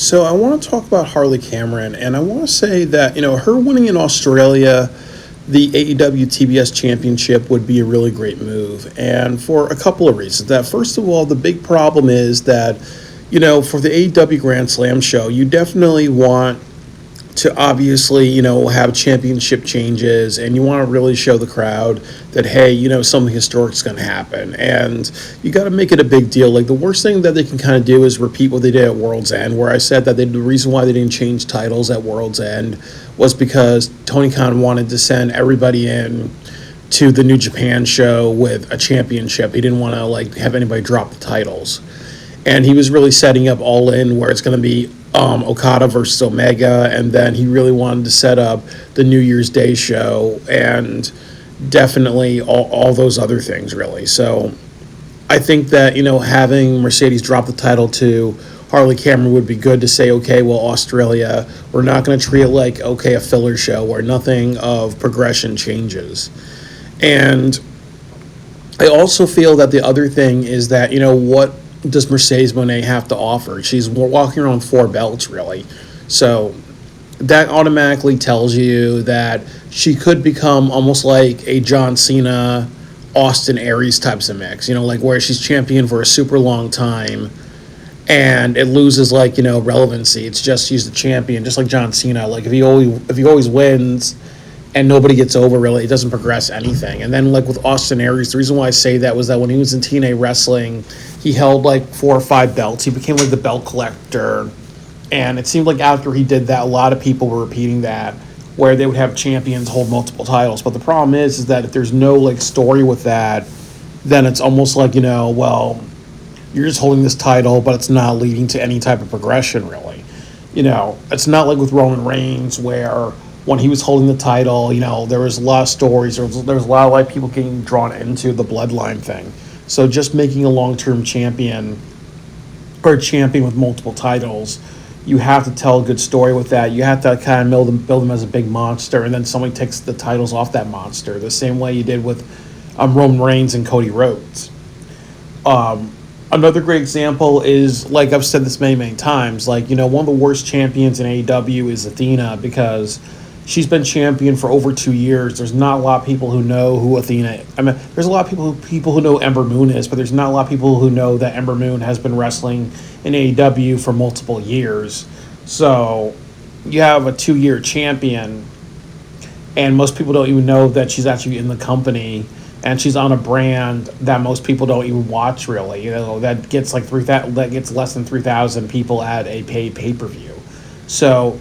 So I want to talk about Harley Cameron, and I want to say that her winning in Australia, the AEW TBS Championship would be a really great move, and for a couple of reasons. That first of all, the big problem is that for the AEW Grand Slam show, you definitely want to obviously, have championship changes, and you want to really show the crowd that, hey, something historic is going to happen. And you got to make it a big deal. Like, the worst thing that they can kind of do is repeat what they did at World's End, where I said that the reason why they didn't change titles at World's End was because Tony Khan wanted to send everybody in to the New Japan show with a championship. He didn't want to, have anybody drop the titles. And he was really setting up All In, where it's going to be Okada versus Omega, and then he really wanted to set up the New Year's Day show and definitely all those other things, really. So I think that, having Mercedes drop the title to Harley Cameron would be good to say, okay, well, Australia, we're not going to treat it like, okay, a filler show where nothing of progression changes. And I also feel that the other thing is that, what does Mercedes Moné have to offer? She's walking around 4 belts, really. So that automatically tells you that she could become almost like a John Cena, Austin Aries types of mix, where she's champion for a super long time and it loses relevancy. It's just she's the champion, just like John Cena. Like if he always wins and nobody gets over, really, it doesn't progress anything. And then with Austin Aries, the reason why I say that was that when he was in TNA wrestling, he held 4 or 5 belts. He became the belt collector. And it seemed like after he did that, a lot of people were repeating that, where they would have champions hold multiple titles. But the problem is that if there's no story with that, then it's almost well, you're just holding this title, but it's not leading to any type of progression, really. It's not like with Roman Reigns, where when he was holding the title, there was a lot of stories. There was a lot of people getting drawn into the bloodline thing. So just making a long-term champion or a champion with multiple titles, you have to tell a good story with that. You have to kind of build them as a big monster, and then somebody takes the titles off that monster, the same way you did with Roman Reigns and Cody Rhodes. Another great example is, I've said this many, many times, one of the worst champions in AEW is Athena, because she's been champion for over 2 years. There's not a lot of people who know who Athena is. I mean, there's a lot of people who know Ember Moon is, but there's not a lot of people who know that Ember Moon has been wrestling in AEW for multiple years. So you have a 2-year champion, and most people don't even know that she's actually in the company, and she's on a brand that most people don't even watch, really. That gets less than 3,000 people at a paid pay-per-view. So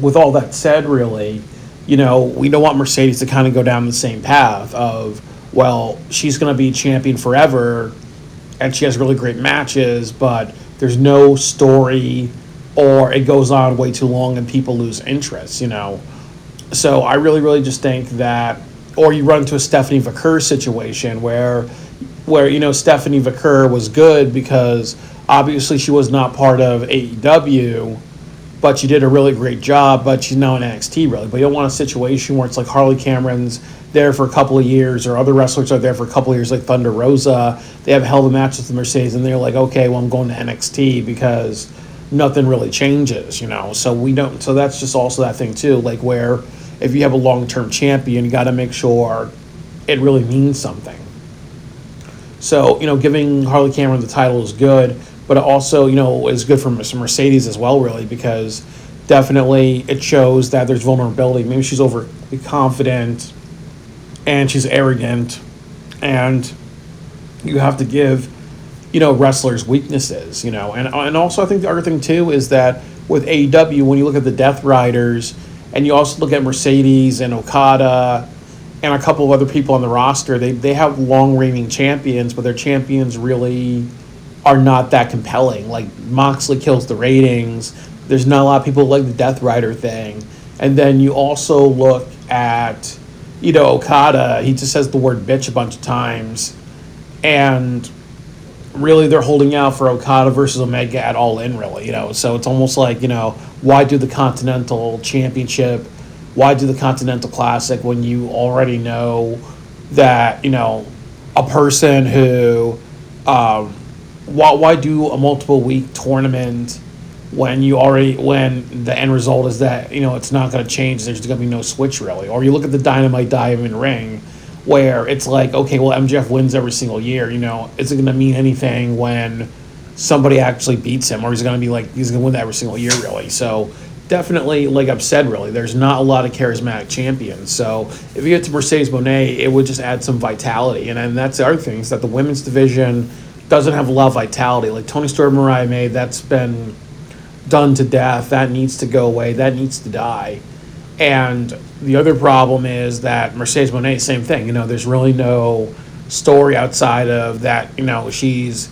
with all that said, really, we don't want Mercedes to kind of go down the same path of, well, she's going to be champion forever and she has really great matches, but there's no story, or it goes on way too long and people lose interest, So I really, really just think that, or you run into a Stephanie Vaquer situation where Stephanie Vaquer was good because obviously she was not part of AEW, but she did a really great job, but she's now in NXT, really. But you don't want a situation where it's like Harley Cameron's there for a couple of years, or other wrestlers are there for a couple of years, like Thunder Rosa. They have held a match with the Mercedes, and they're like, okay, well, I'm going to NXT because nothing really changes, So we don't. So that's just also that thing, too, where if you have a long-term champion, you got to make sure it really means something. So, giving Harley Cameron the title is good, but it also, is good for Mercedes as well, really, because definitely it shows that there's vulnerability. Maybe she's overly confident and she's arrogant, and you have to give, wrestlers weaknesses, And also I think the other thing, too, is that with AEW, when you look at the Death Riders, and you also look at Mercedes and Okada and a couple of other people on the roster, they have long-reigning champions, but their champions really are not that compelling. Moxley kills the ratings. There's not a lot of people who like the Death Rider thing. And then you also look at, Okada. He just says the word bitch a bunch of times. And really they're holding out for Okada versus Omega at All In, really. So it's almost like, why do the Continental Championship? Why do the Continental Classic when you already know that, a person who... why do a multiple-week tournament when the end result is that it's not going to change. There's going to be no switch really. Or you look at the Dynamite Diamond Ring, where it's like, okay, well, MJF wins every single year. Is it going to mean anything when somebody actually beats him, or is it going to be like he's going to win every single year really? So definitely, like I've said, really, there's not a lot of charismatic champions. So if you get to Mercedes Moné, it would just add some vitality. And then that's the other thing, is that the women's division doesn't have a lot of vitality. Like Toni Storm, Mariah May, that's been done to death. That needs to go away. That needs to die. And the other problem is that Mercedes Moné, same thing. There's really no story outside of that. She's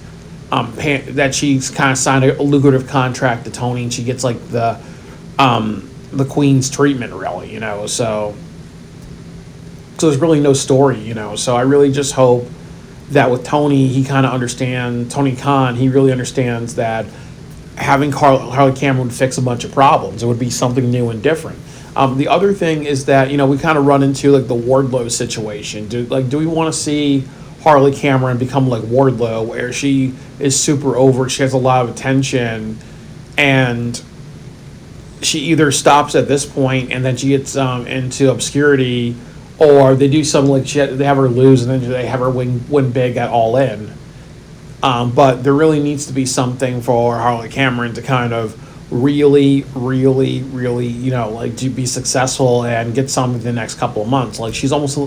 she's kind of signed a lucrative contract to Tony, and she gets like the queen's treatment, really. So there's really no story. So I really just hope that with Tony, he kind of understands, Tony Khan, he really understands that having Harley Cameron would fix a bunch of problems. It would be something new and different. The other thing is that, we kind of run into like the Wardlow situation. Do we want to see Harley Cameron become like Wardlow, where she is super over, she has a lot of attention, and she either stops at this point and then she gets into obscurity, or they do something like they have her lose and then they have her win big at All In. But there really needs to be something for Harley Cameron to kind of really, really, really, to be successful and get something in the next couple of months. Like, she's almost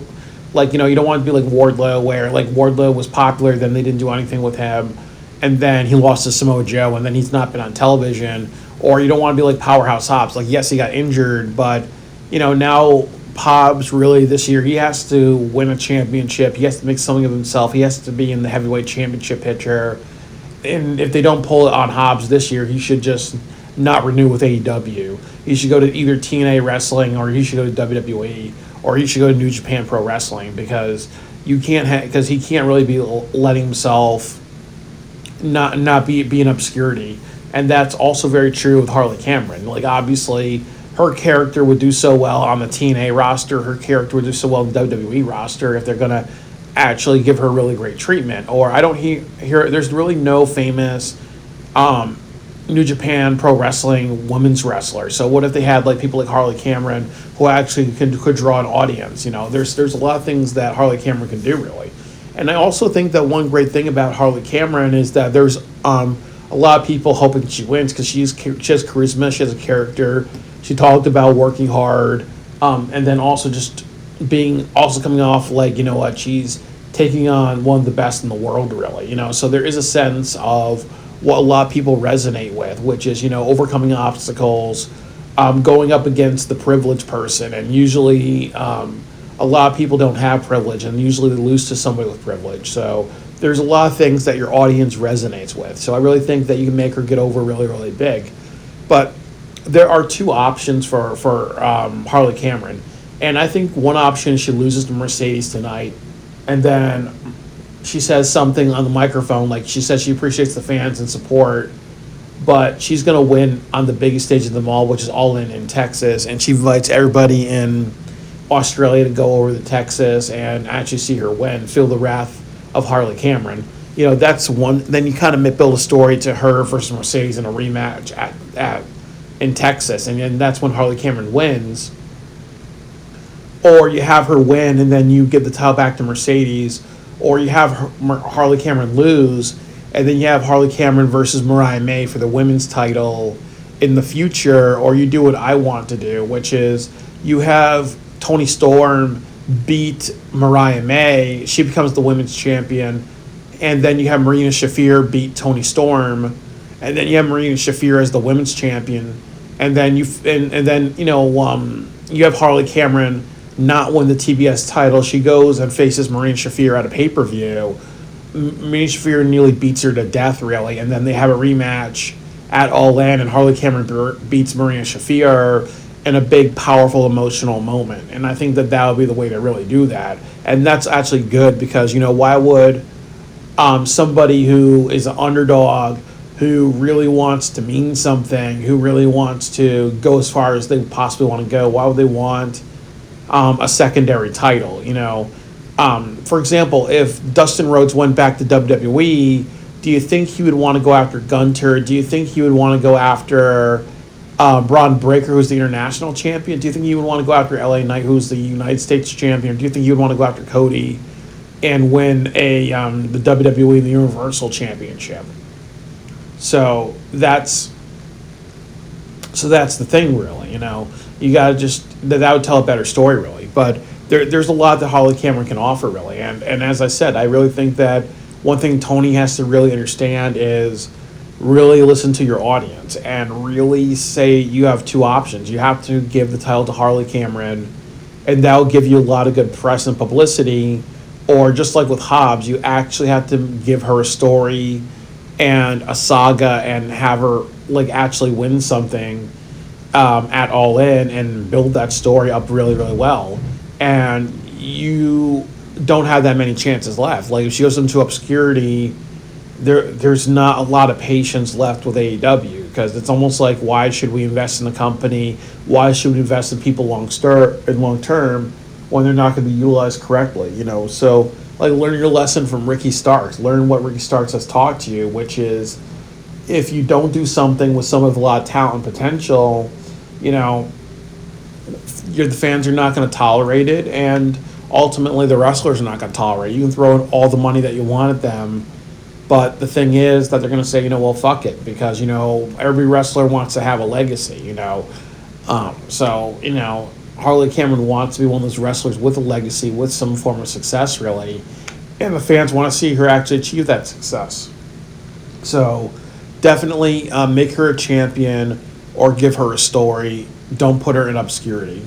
like, you don't want to be like Wardlow, where like Wardlow was popular, then they didn't do anything with him, and then he lost to Samoa Joe, and then he's not been on television. Or you don't want to be like Powerhouse Hobbs. Like, yes, he got injured, but, now Hobbs really this year, he has to win a championship. He has to make something of himself. He has to be in the heavyweight championship picture. And if they don't pull it on Hobbs this year, he should just not renew with AEW. He should go to either TNA Wrestling, or he should go to WWE, or he should go to New Japan Pro Wrestling, because he can't really be letting himself not be in obscurity. And that's also very true with Harley Cameron. Like, obviously, her character would do so well on the TNA roster. Her character would do so well on the WWE roster if they're going to actually give her really great treatment. Or I don't hear there's really no famous New Japan Pro Wrestling women's wrestler. So what if they had like people like Harley Cameron, who actually could draw an audience? There's a lot of things that Harley Cameron can do, really. And I also think that one great thing about Harley Cameron is that there's a lot of people hoping she wins, because she has charisma, she has a character. She talked about working hard, and then also just coming off like, she's taking on one of the best in the world, really. So there is a sense of what a lot of people resonate with, which is, overcoming obstacles, going up against the privileged person. And usually a lot of people don't have privilege, and usually they lose to somebody with privilege. So there's a lot of things that your audience resonates with. So I really think that you can make her get over really, really big. But there are two options for Harley Cameron. And I think one option, she loses to Mercedes tonight, and then she says something on the microphone, like she says she appreciates the fans and support, but she's going to win on the biggest stage of them all, which is All In Texas, and she invites everybody in Australia to go over to Texas and actually see her win, feel the wrath of Harley Cameron. That's one. Then you kind of build a story to her versus Mercedes in a rematch in Texas, and then that's when Harley Cameron wins. Or you have her win, and then you give the title back to Mercedes. Or you have Harley Cameron lose, and then you have Harley Cameron versus Mariah May for the women's title in the future. Or you do what I want to do, which is you have Toni Storm beat Mariah May. She becomes the women's champion. And then you have Marina Shafir beat Toni Storm. And then you have Marina Shafir as the women's champion. And then you have Harley Cameron not win the TBS title. She goes and faces Marina Shafir at a pay-per-view. Marina Shafir nearly beats her to death, really. And then they have a rematch at All In, and Harley Cameron beats Marina Shafir in a big, powerful, emotional moment. And I think that would be the way to really do that. And that's actually good, because, why would somebody who is an underdog, who really wants to mean something, who really wants to go as far as they possibly want to go, why would they want a secondary title? For example, if Dustin Rhodes went back to WWE, Do you think he would want to go after Gunter? Do you think he would want to go after Braun Breaker, who's the international champion? Do you think he would want to go after LA Knight, who's the United States champion? Do you think he would want to go after Cody and win the WWE the Universal Championship? So that's the thing, really. You gotta just that would tell a better story, really. But there's a lot that Harley Cameron can offer, really. And as I said, I really think that one thing Tony has to really understand is really listen to your audience and really say you have two options. You have to give the title to Harley Cameron, and that will give you a lot of good press and publicity. Or just like with Hobbs, you actually have to give her a story and a saga and have her actually win something at All In and build that story up really, really well. And you don't have that many chances left. If she goes into obscurity, there's not a lot of patience left with AEW, because it's almost like, why should we invest in the company? Why should we invest in people long term when they're not going to be utilized correctly? So learn your lesson from Ricky Starks. Learn what Ricky Starks has taught to you, which is, if you don't do something with someone with a lot of talent and potential, the fans are not going to tolerate it, and ultimately the wrestlers are not going to tolerate it. You can throw in all the money that you want at them, but the thing is that they're going to say, well, fuck it, because every wrestler wants to have a legacy. Harley Cameron wants to be one of those wrestlers with a legacy, with some form of success, really, and the fans want to see her actually achieve that success. So definitely make her a champion or give her a story. Don't put her in obscurity.